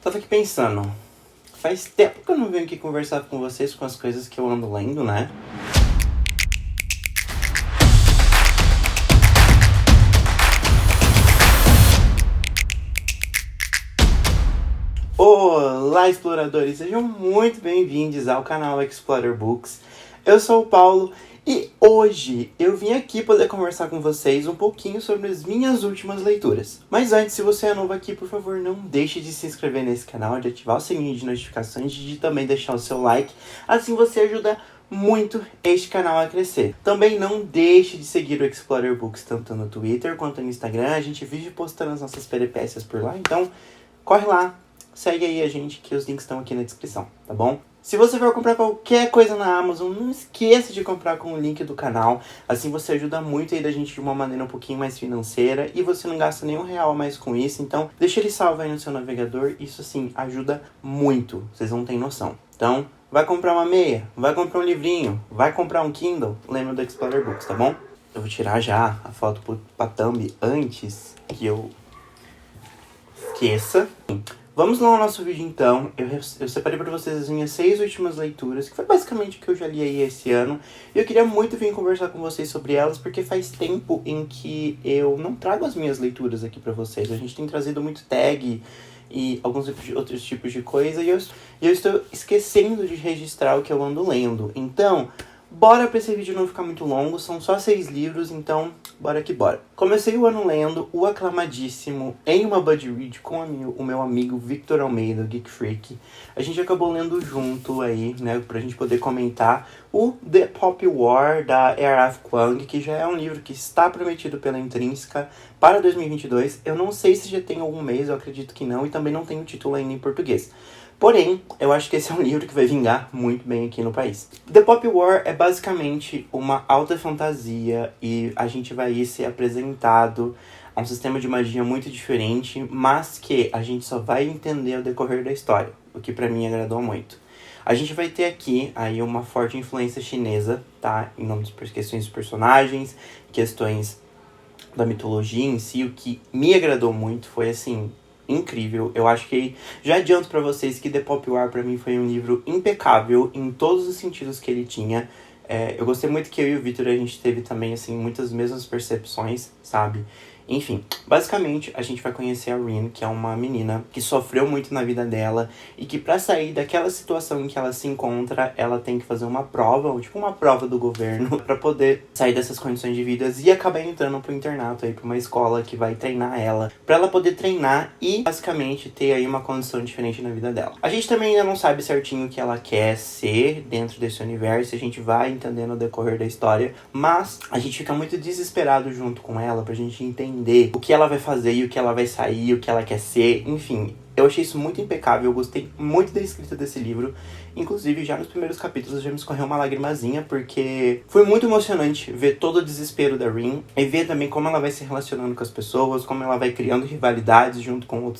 Tava aqui pensando, faz tempo que eu não venho aqui conversar com vocês com as coisas que eu ando lendo, né? Olá, exploradores! Sejam muito bem-vindos ao canal Explorer Books. Eu sou o Paulo e hoje eu vim aqui poder conversar com vocês um pouquinho sobre as minhas últimas leituras. Mas antes, se você é novo aqui, por favor, não deixe de se inscrever nesse canal, de ativar o sininho de notificações e de também deixar o seu like. Assim você ajuda muito este canal a crescer. Também não deixe de seguir o Explorer Books tanto no Twitter quanto no Instagram. A gente vive postando as nossas peripécias por lá, então corre lá. Segue aí a gente, que os links estão aqui na descrição, tá bom? Se você for comprar qualquer coisa na Amazon, não esqueça de comprar com o link do canal. Assim você ajuda muito aí da gente de uma maneira um pouquinho mais financeira e você não gasta nenhum real a mais com isso. Então, deixa ele salvo aí no seu navegador. Isso, assim, ajuda muito. Vocês não têm noção. Então, vai comprar uma meia, vai comprar um livrinho, vai comprar um Kindle. Lembra do Explorer Books, tá bom? Eu vou tirar já a foto pra thumb antes que eu esqueça. Vamos lá ao nosso vídeo então. Eu separei para vocês as minhas 6 últimas leituras, que foi basicamente o que eu já li aí esse ano. E eu queria muito vir conversar com vocês sobre elas, porque faz tempo em que eu não trago as minhas leituras aqui para vocês. A gente tem trazido muito tag e alguns outros tipos de coisa, e eu estou esquecendo de registrar o que eu ando lendo. Então, bora pra esse vídeo não ficar muito longo, são só 6 livros, então bora que bora. Comecei o ano lendo o aclamadíssimo Em Uma Buddy Read com o meu amigo Victor Almeida, o Geek Freak. A gente acabou lendo junto aí, né, pra gente poder comentar o The Pop War, da R.F. Kuang, que já é um livro que está prometido pela Intrínseca para 2022. Eu não sei se já tem algum mês, eu acredito que não, e também não tem o título ainda em português. Porém, eu acho que esse é um livro que vai vingar muito bem aqui no país. The Pop War é basicamente uma alta fantasia e a gente vai ser apresentado a um sistema de magia muito diferente, mas que a gente só vai entender ao decorrer da história, o que pra mim agradou muito. A gente vai ter aqui aí uma forte influência chinesa, tá? Em nome das questões dos personagens, questões da mitologia em si. O que me agradou muito foi, assim, incrível. Eu acho que já adianto pra vocês que The Pop War pra mim foi um livro impecável em todos os sentidos que ele tinha. Eu gostei muito que eu e o Victor, a gente teve também, assim, muitas mesmas percepções, sabe? Enfim, basicamente a gente vai conhecer a Rin, que é uma menina que sofreu muito na vida dela e que pra sair daquela situação em que ela se encontra, ela tem que fazer uma prova, tipo uma prova do governo, pra poder sair dessas condições de vida e acabar entrando pro internato aí, pra uma escola que vai treinar ela, pra ela poder treinar e basicamente ter aí uma condição diferente na vida dela. A gente também ainda não sabe certinho o que ela quer ser dentro desse universo, a gente vai entendendo no decorrer da história, mas a gente fica muito desesperado junto com ela pra gente entender o que ela vai fazer e o que ela vai sair, o que ela quer ser, enfim. Eu achei isso muito impecável, eu gostei muito da escrita desse livro. Inclusive, já nos primeiros capítulos já me escorreu uma lagrimazinha, porque foi muito emocionante ver todo o desespero da Rin e ver também como ela vai se relacionando com as pessoas, como ela vai criando rivalidades junto com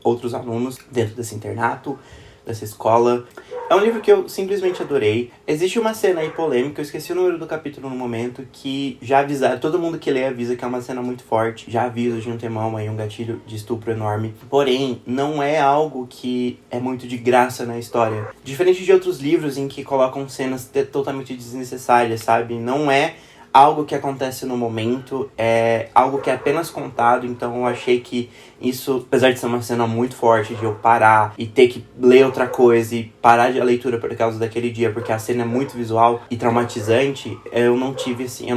outros alunos dentro desse internato, dessa escola. É um livro que eu simplesmente adorei. Existe uma cena aí polêmica, eu esqueci o número do capítulo no momento, que já avisaram, todo mundo que lê avisa que é uma cena muito forte. Já aviso de um temão aí, um gatilho de estupro enorme. Porém, não é algo que é muito de graça na história. Diferente de outros livros em que colocam cenas totalmente desnecessárias, sabe? Não é algo que acontece no momento, é algo que é apenas contado. Então eu achei que isso, apesar de ser uma cena muito forte, de eu parar e ter que ler outra coisa e parar a leitura por causa daquele dia, porque a cena é muito visual e traumatizante, eu não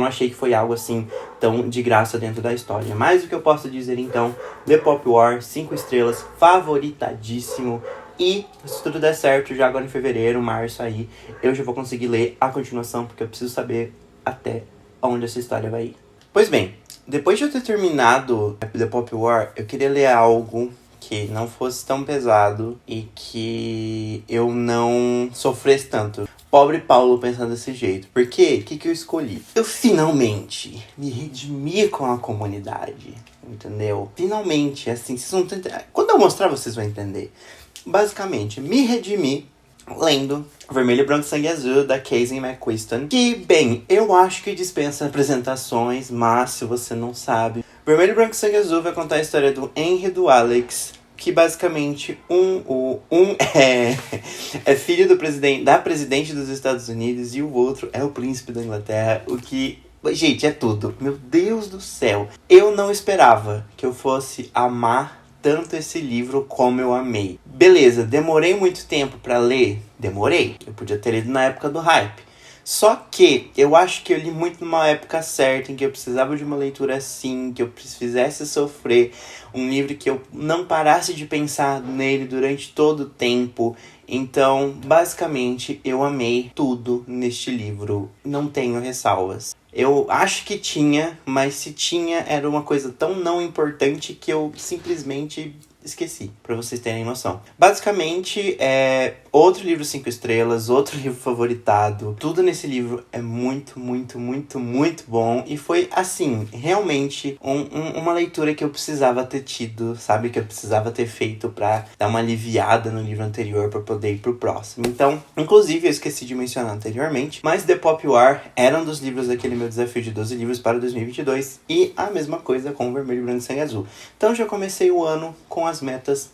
achei que foi algo assim tão de graça dentro da história. Mas o que eu posso dizer então, The Pop War, 5 estrelas, favoritadíssimo. E se tudo der certo, já agora em fevereiro, março aí, eu já vou conseguir ler a continuação, porque eu preciso saber até onde essa história vai ir. Pois bem, depois de eu ter terminado The Pop War, eu queria ler algo que não fosse tão pesado e que eu não sofresse tanto. Pobre Paulo pensando desse jeito. Por quê? O que eu escolhi? Eu finalmente me redimi com a comunidade, entendeu? Finalmente, assim, vocês vão entender. Quando eu mostrar, vocês vão entender. Basicamente, me redimi lendo Vermelho, Branco, Sangue Azul, da Casey McQuiston. Que, bem, eu acho que dispensa apresentações, mas se você não sabe, Vermelho, Branco, Sangue Azul vai contar a história do Henry e do Alex, que basicamente é filho da presidente dos Estados Unidos e o outro é o príncipe da Inglaterra, o que... Gente, é tudo. Meu Deus do céu. Eu não esperava que eu fosse amar tanto esse livro como eu amei. Beleza, demorei muito tempo pra ler? Demorei. Eu podia ter lido na época do hype. Só que eu acho que eu li muito numa época certa, em que eu precisava de uma leitura assim, que eu fizesse sofrer, um livro que eu não parasse de pensar nele durante todo o tempo. Então, basicamente, eu amei tudo neste livro. Não tenho ressalvas. Eu acho que tinha, mas se tinha, era uma coisa tão não importante que eu simplesmente esqueci, pra vocês terem noção. Basicamente, é outro livro 5 estrelas, outro livro favoritado. Tudo nesse livro é muito, muito, muito, muito bom. E foi, assim, realmente uma leitura que eu precisava ter tido, sabe? Que eu precisava ter feito pra dar uma aliviada no livro anterior pra poder ir pro próximo. Então, inclusive, eu esqueci de mencionar anteriormente, mas The Pop War era um dos livros daquele meu desafio de 12 livros para 2022. E a mesma coisa com Vermelho, Branco e Sangue Azul. Então, já comecei o ano com as metas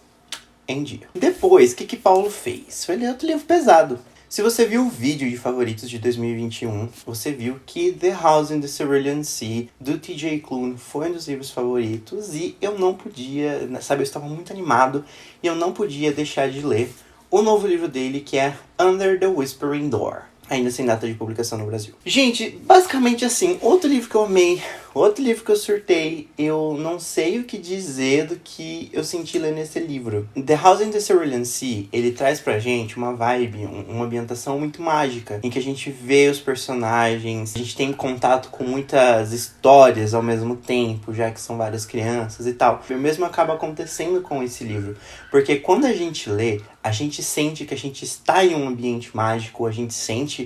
em dia. Depois, o que Paulo fez? Foi ler outro livro pesado. Se você viu o vídeo de favoritos de 2021, você viu que The House in the Cerulean Sea, do T.J. Klune, foi um dos livros favoritos. E eu não podia, sabe, eu estava muito animado e eu não podia deixar de ler o novo livro dele, que é Under the Whispering Door. Ainda sem data de publicação no Brasil. Gente, basicamente assim, outro livro que eu amei, outro livro que eu surtei, eu não sei o que dizer do que eu senti lendo esse livro. The House in the Cerulean Sea, ele traz pra gente uma vibe, uma ambientação muito mágica, em que a gente vê os personagens, a gente tem contato com muitas histórias ao mesmo tempo, já que são várias crianças e tal. O mesmo acaba acontecendo com esse livro, porque quando a gente lê, a gente sente que a gente está em um ambiente mágico, a gente sente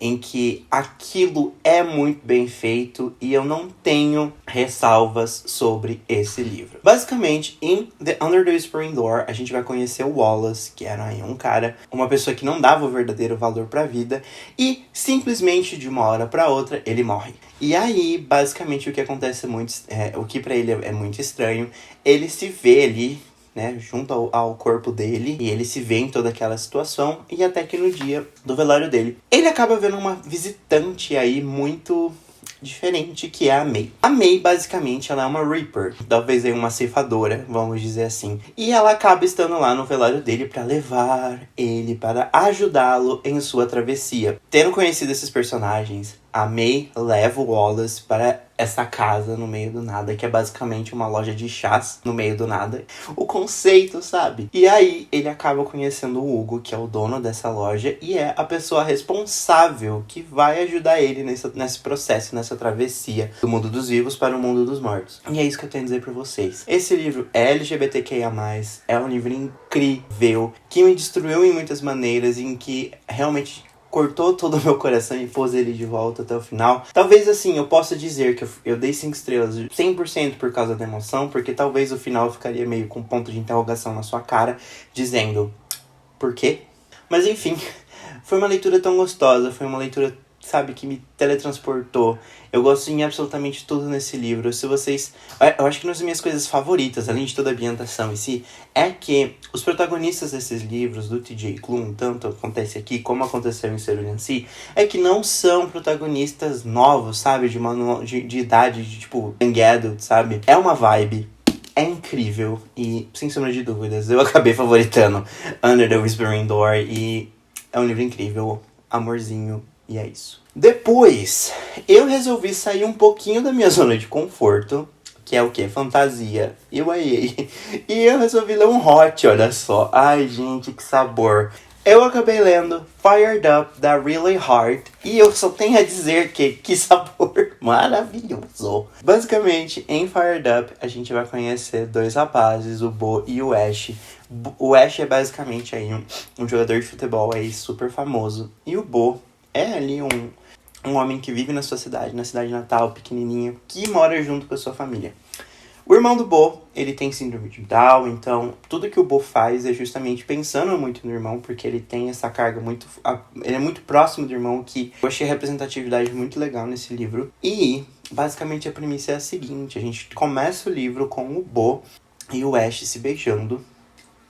em que aquilo é muito bem feito e eu não tenho ressalvas sobre esse livro. Basicamente, em The Under the Whispering Door, a gente vai conhecer o Wallace, que era um cara, uma pessoa que não dava o verdadeiro valor pra vida e simplesmente de uma hora pra outra ele morre. E aí, basicamente, o que acontece o que pra ele é muito estranho, ele se vê ali, né, junto ao corpo dele, e ele se vê em toda aquela situação, e até que no dia do velório dele, ele acaba vendo uma visitante aí muito diferente, que é a May. A May, basicamente, ela é uma Reaper, talvez aí uma ceifadora, vamos dizer assim. E ela acaba estando lá no velório dele para levar ele, para ajudá-lo em sua travessia. Tendo conhecido esses personagens, a May leva o Wallace para essa casa no meio do nada, que é basicamente uma loja de chás no meio do nada. O conceito, sabe? E aí ele acaba conhecendo o Hugo, que é o dono dessa loja, e é a pessoa responsável que vai ajudar ele nesse processo, nessa travessia do mundo dos vivos para o mundo dos mortos. E é isso que eu tenho a dizer pra vocês. Esse livro é LGBTQIA+, é um livro incrível, que me destruiu em muitas maneiras, em que realmente cortou todo o meu coração e pôs ele de volta até o final. Talvez assim, eu possa dizer que eu dei 5 estrelas 100% por causa da emoção, porque talvez o final ficaria meio com um ponto de interrogação na sua cara, dizendo, por quê? Mas enfim, foi uma leitura tão gostosa, foi uma leitura, sabe, que me teletransportou. Eu gosto em absolutamente tudo nesse livro. Se vocês... Eu acho que uma das minhas coisas favoritas, além de toda a ambientação em si, é que os protagonistas desses livros, do T.J. Klune, tanto acontece aqui como aconteceu em Cerulean Sea, é que não são protagonistas novos, sabe? De idade, de tipo, young adult, sabe? É uma vibe. É incrível. E, sem sombra de dúvidas, eu acabei favoritando Under the Whispering Door. E é um livro incrível. Amorzinho. E é isso. Depois, eu resolvi sair um pouquinho da minha zona de conforto, que é o quê? Fantasia. E eu resolvi ler um hot, olha só. Ai, gente, que sabor. Eu acabei lendo Fired Up, da Really Heart. E eu só tenho a dizer que sabor maravilhoso. Basicamente, em Fired Up, a gente vai conhecer dois rapazes, o Bo e o Ash. O Ash é basicamente aí um jogador de futebol aí super famoso. E o Bo é ali um homem que vive na sua cidade, na cidade natal, pequenininha, que mora junto com a sua família. O irmão do Bo, ele tem síndrome de Down, então tudo que o Bo faz é justamente pensando muito no irmão, porque ele tem essa carga ele é muito próximo do irmão, que eu achei a representatividade muito legal nesse livro. E, basicamente, a premissa é a seguinte, a gente começa o livro com o Bo e o Ash se beijando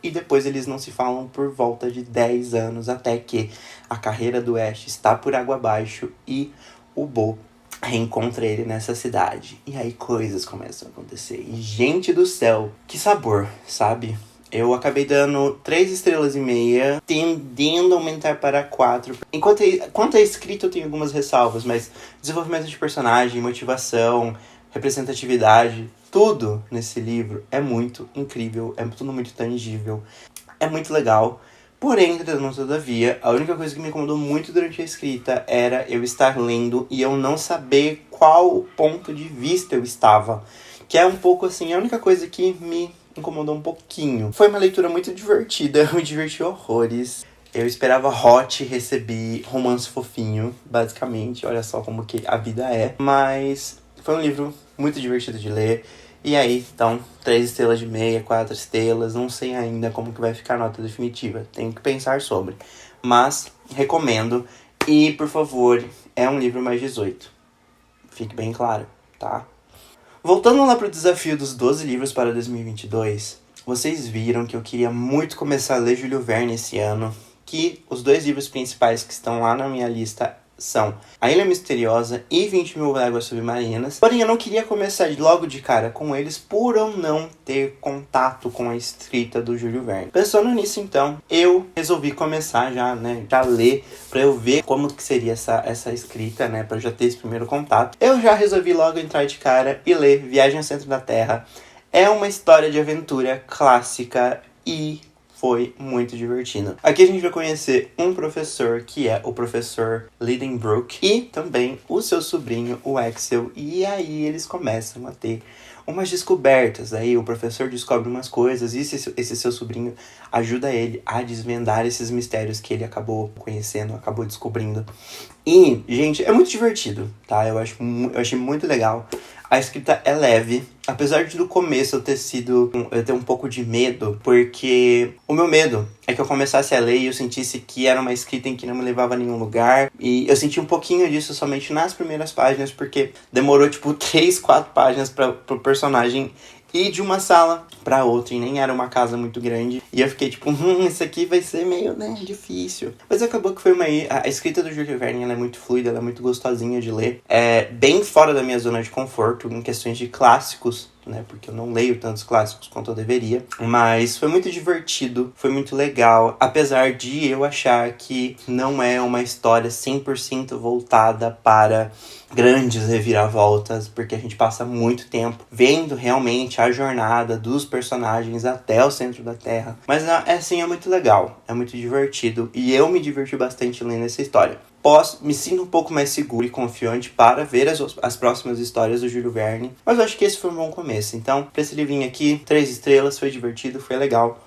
e depois eles não se falam por volta de 10 anos, até que a carreira do Ash está por água abaixo e o Bo reencontra ele nessa cidade. E aí coisas começam a acontecer. E, gente do céu, que sabor, sabe? Eu acabei dando 3,5 estrelas, tendendo a aumentar para 4. Quanto à escrita eu tenho algumas ressalvas, mas desenvolvimento de personagem, motivação, representatividade, tudo nesse livro é muito incrível, é tudo muito tangível, é muito legal. Porém, entretanto, todavia, a única coisa que me incomodou muito durante a escrita era eu estar lendo e eu não saber qual ponto de vista eu estava. Que é um pouco assim, a única coisa que me incomodou um pouquinho. Foi uma leitura muito divertida, eu me diverti horrores. Eu esperava hot, recebi romance fofinho, basicamente. Olha só como que a vida é. Mas foi um livro muito divertido de ler. E aí, então, 3,5 estrelas, 4 estrelas. Não sei ainda como que vai ficar a nota definitiva. Tenho que pensar sobre. Mas, recomendo. E, por favor, é um livro mais 18. Fique bem claro, tá? Voltando lá pro desafio dos 12 livros para 2022, vocês viram que eu queria muito começar a ler Júlio Verne esse ano, que os 2 livros principais que estão lá na minha lista são A Ilha Misteriosa e 20.000 Léguas Submarinas. Porém, eu não queria começar logo de cara com eles por eu não ter contato com a escrita do Júlio Verne. Pensando nisso, então, eu resolvi começar já ler, pra eu ver como que seria essa escrita, né, pra eu já ter esse primeiro contato. Eu já resolvi logo entrar de cara e ler Viagem ao Centro da Terra. É uma história de aventura clássica e foi muito divertido. Aqui a gente vai conhecer um professor, que é o professor Lidenbrook, e também o seu sobrinho, o Axel, e aí eles começam a ter umas descobertas. Aí o professor descobre umas coisas e esse seu sobrinho ajuda ele a desvendar esses mistérios que ele acabou conhecendo, acabou descobrindo. E, gente, é muito divertido, tá? Eu achei muito legal. A escrita é leve, apesar de no começo eu ter um pouco de medo, porque o meu medo é que eu começasse a ler e eu sentisse que era uma escrita em que não me levava a nenhum lugar. E eu senti um pouquinho disso somente nas primeiras páginas, porque demorou tipo 3, 4 páginas pro personagem ir de uma sala pra outra, e nem era uma casa muito grande. E eu fiquei tipo, isso aqui vai ser meio, difícil. Mas acabou que foi a escrita do Júlio Verne, ela é muito fluida, ela é muito gostosinha de ler. É bem fora da minha zona de conforto em questões de clássicos, né? Porque eu não leio tantos clássicos quanto eu deveria. Mas foi muito divertido, foi muito legal. Apesar de eu achar que não é uma história 100% voltada para grandes reviravoltas, porque a gente passa muito tempo vendo realmente a jornada dos personagens até o centro da Terra. Mas é muito legal, é muito divertido, e eu me diverti bastante lendo essa história. Me sinto um pouco mais seguro e confiante para ver as próximas histórias do Júlio Verne, mas eu acho que esse foi um bom começo. Então, pra esse livrinho aqui, 3 estrelas, foi divertido, foi legal,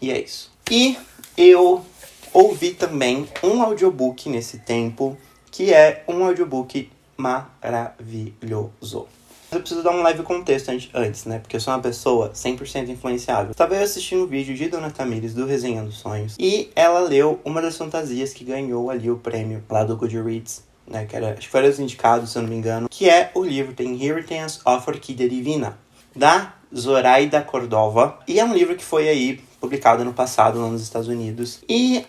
e é isso. E eu ouvi também um audiobook nesse tempo, que é um audiobook maravilhoso. Eu preciso dar um leve contexto antes, né? Porque eu sou uma pessoa 100% influenciável. Estava eu assistindo um vídeo de Dona Tamires, do Resenhando Sonhos, e ela leu uma das fantasias que ganhou ali o prêmio lá do Goodreads, né? Que acho que foram os indicados, se eu não me engano, que é o livro The Inheritance of Orquídea Divina, da Zoraida Cordova. E é um livro que foi aí publicado ano passado lá nos Estados Unidos. E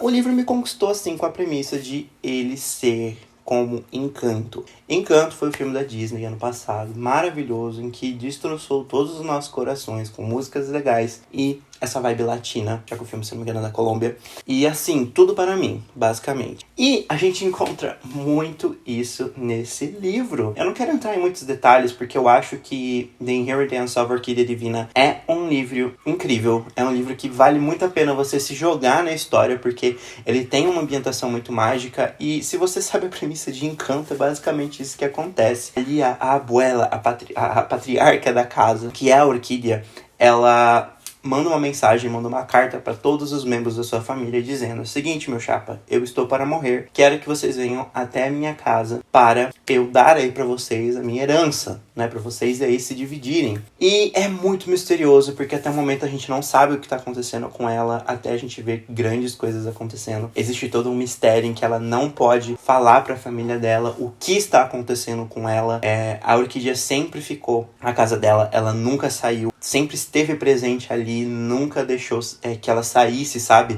o livro me conquistou, assim, com a premissa de ele ser como Encanto. Encanto foi o filme da Disney ano passado, maravilhoso, em que destroçou todos os nossos corações com músicas legais e essa vibe latina, já que o filme, se não me engano, é da Colômbia. E assim, tudo para mim, basicamente. E a gente encontra muito isso nesse livro. Eu não quero entrar em muitos detalhes, porque eu acho que The Inheritance of Orquídea Divina é um livro incrível. É um livro que vale muito a pena você se jogar na história, porque ele tem uma ambientação muito mágica. E se você sabe a premissa de Encanto, é basicamente isso que acontece. Ali a abuela, a patriarca da casa, que é a Orquídea, ela manda uma mensagem, manda uma carta para todos os membros da sua família dizendo o seguinte: meu chapa, eu estou para morrer, quero que vocês venham até a minha casa para eu dar aí para vocês a minha herança. né, pra vocês aí se dividirem. E é muito misterioso, porque até o momento a gente não sabe o que tá acontecendo com ela, até a gente ver grandes coisas acontecendo. Existe todo um mistério em que ela não pode falar pra família dela o que está acontecendo com ela. A Orquídea sempre ficou na casa dela, ela nunca saiu, sempre esteve presente ali, nunca deixou que ela saísse, sabe?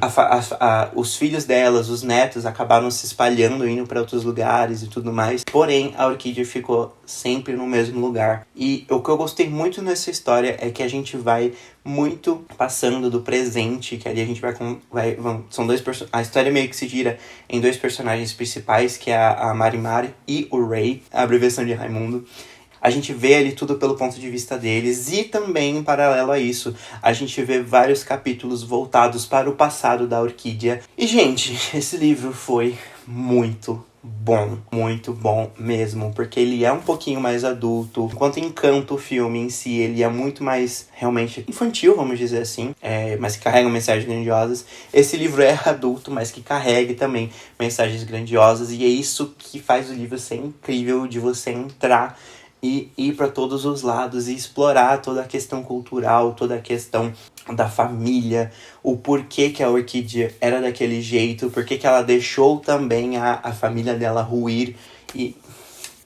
Os filhos delas, os netos, acabaram se espalhando, indo pra outros lugares e tudo mais. Porém, a Orquídea ficou sempre no mesmo lugar. E o que eu gostei muito nessa história é que a gente vai muito passando do presente, que ali a gente são a história meio que se gira em dois personagens principais, que é a Marimari e o Ray, a abreviação de Raimundo. A gente vê ali tudo pelo ponto de vista deles, e também, em paralelo a isso, a gente vê vários capítulos voltados para o passado da Orquídea. E, gente, esse livro foi muito bom mesmo, porque ele é um pouquinho mais adulto. Enquanto Encanto, o filme em si, ele é muito mais, realmente, infantil, vamos dizer assim, mas que carrega mensagens grandiosas. Esse livro é adulto, mas que carrega também mensagens grandiosas, e é isso que faz o livro ser incrível, de você entrar e ir para todos os lados e explorar toda a questão cultural, toda a questão da família, o porquê que a Orquídea era daquele jeito, porquê que ela deixou também a família dela ruir. E,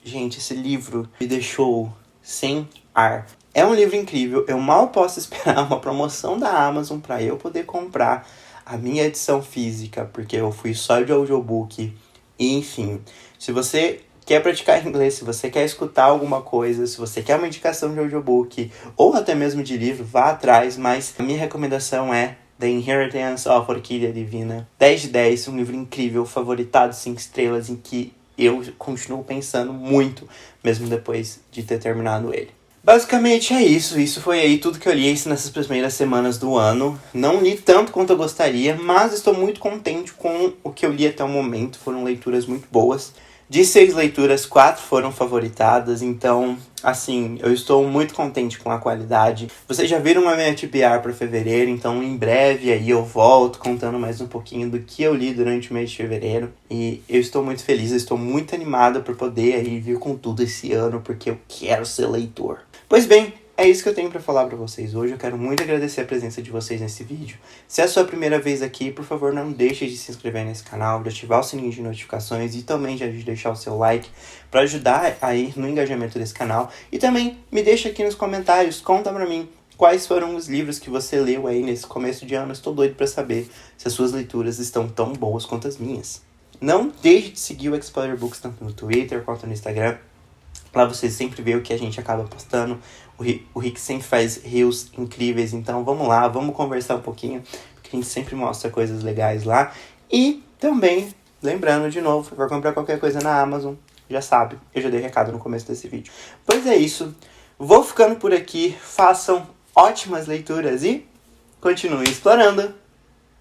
gente, esse livro me deixou sem ar. É um livro incrível, eu mal posso esperar uma promoção da Amazon para eu poder comprar a minha edição física, porque eu fui só de audiobook. E, enfim, se você quer praticar inglês, se você quer escutar alguma coisa, se você quer uma indicação de audiobook ou até mesmo de livro, vá atrás, mas a minha recomendação é The Inheritance of Orquídea Divina. 10 de 10, um livro incrível, favoritado 5 estrelas, em que eu continuo pensando muito, mesmo depois de ter terminado ele. Basicamente é isso. Isso foi aí tudo que eu li nessas primeiras semanas do ano. Não li tanto quanto eu gostaria, mas estou muito contente com o que eu li até o momento. Foram leituras muito boas. De 6 leituras, 4 foram favoritadas, então, assim, eu estou muito contente com a qualidade. Vocês já viram a minha TBR para fevereiro, então em breve aí eu volto contando mais um pouquinho do que eu li durante o mês de fevereiro. E eu estou muito feliz, eu estou muito animada por poder aí vir com tudo esse ano, porque eu quero ser leitor. Pois bem, é isso que eu tenho pra falar pra vocês hoje. Eu quero muito agradecer a presença de vocês nesse vídeo. Se é a sua primeira vez aqui, por favor, não deixe de se inscrever nesse canal, de ativar o sininho de notificações e também de deixar o seu like para ajudar aí no engajamento desse canal. E também me deixa aqui nos comentários, conta pra mim quais foram os livros que você leu aí nesse começo de ano. Estou doido pra saber se as suas leituras estão tão boas quanto as minhas. Não deixe de seguir o Explorer Books tanto no Twitter quanto no Instagram. Lá você sempre vê o que a gente acaba postando. O Rick sempre faz reels incríveis, então vamos lá, vamos conversar um pouquinho, porque a gente sempre mostra coisas legais lá. E também, lembrando de novo, se for comprar qualquer coisa na Amazon, já sabe, eu já dei recado no começo desse vídeo. Pois é isso, vou ficando por aqui, façam ótimas leituras e continuem explorando!